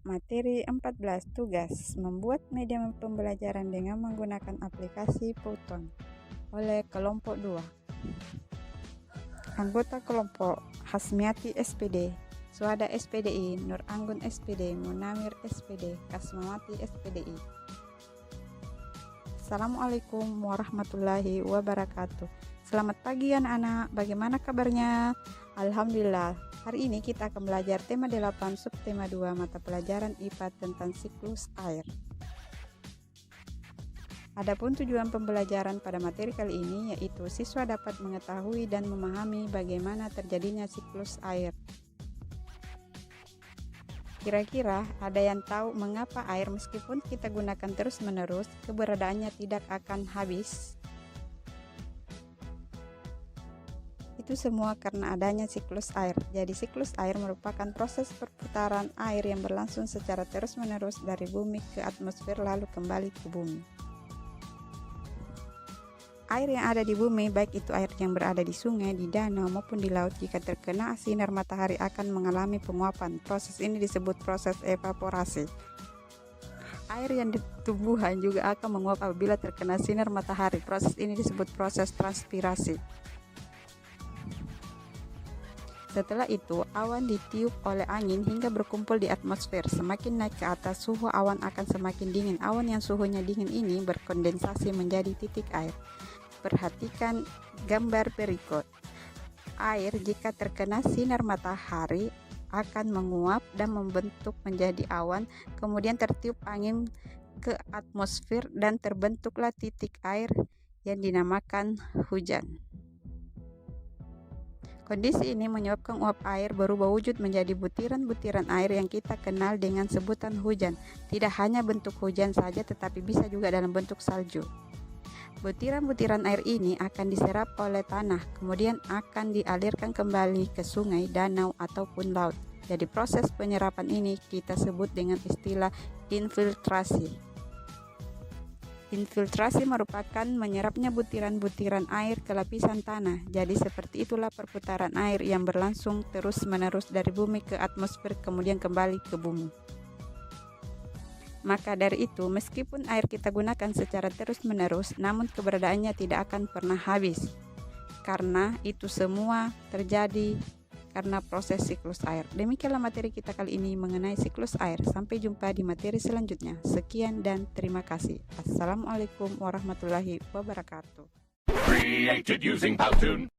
Materi 14, tugas membuat media pembelajaran dengan menggunakan aplikasi Photon oleh kelompok 2. Anggota kelompok: Hasmiati SPD, Suhada SPDI, Nur Anggun SPD, Munamir SPD, Kasmawati SPDI. Assalamualaikum warahmatullahi wabarakatuh. Selamat pagi anak-anak, bagaimana kabarnya? Alhamdulillah. Hari ini kita akan belajar tema 8 subtema 2 mata pelajaran IPA tentang siklus air. Adapun tujuan pembelajaran pada materi kali ini yaitu siswa dapat mengetahui dan memahami bagaimana terjadinya siklus air. Kira-kira ada yang tahu mengapa air meskipun kita gunakan terus-menerus keberadaannya tidak akan habis? Itu semua karena adanya siklus air. Jadi siklus air merupakan proses perputaran air yang berlangsung secara terus-menerus dari bumi ke atmosfer lalu kembali ke bumi. Air yang ada di bumi, baik itu air yang berada di sungai, di danau maupun di laut, jika terkena sinar matahari akan mengalami penguapan. Proses ini disebut proses evaporasi. Air yang di tumbuhan juga akan menguap apabila terkena sinar matahari. Proses ini disebut proses transpirasi. Setelah itu, awan ditiup oleh angin hingga berkumpul di atmosfer. Semakin naik ke atas, suhu awan akan semakin dingin. Awan yang suhunya dingin ini berkondensasi menjadi titik air. Perhatikan gambar berikut. Air jika terkena sinar matahari akan menguap dan membentuk menjadi awan, kemudian tertiup angin ke atmosfer dan terbentuklah titik air yang dinamakan hujan. Kondisi ini menyebabkan uap air berubah wujud menjadi butiran-butiran air yang kita kenal dengan sebutan hujan. Tidak hanya bentuk hujan saja, tetapi bisa juga dalam bentuk salju. Butiran-butiran air ini akan diserap oleh tanah, kemudian akan dialirkan kembali ke sungai, danau, ataupun laut. Jadi proses penyerapan ini kita sebut dengan istilah infiltrasi. Infiltrasi merupakan menyerapnya butiran-butiran air ke lapisan tanah. Jadi seperti itulah perputaran air yang berlangsung terus-menerus dari bumi ke atmosfer kemudian kembali ke bumi. Maka dari itu, meskipun air kita gunakan secara terus-menerus, namun keberadaannya tidak akan pernah habis. Karena itu semua terjadi karena proses siklus air. Demikianlah materi kita kali ini mengenai siklus air. Sampai jumpa di materi selanjutnya. Sekian dan terima kasih. Assalamualaikum warahmatullahi wabarakatuh. Created using Powtoon.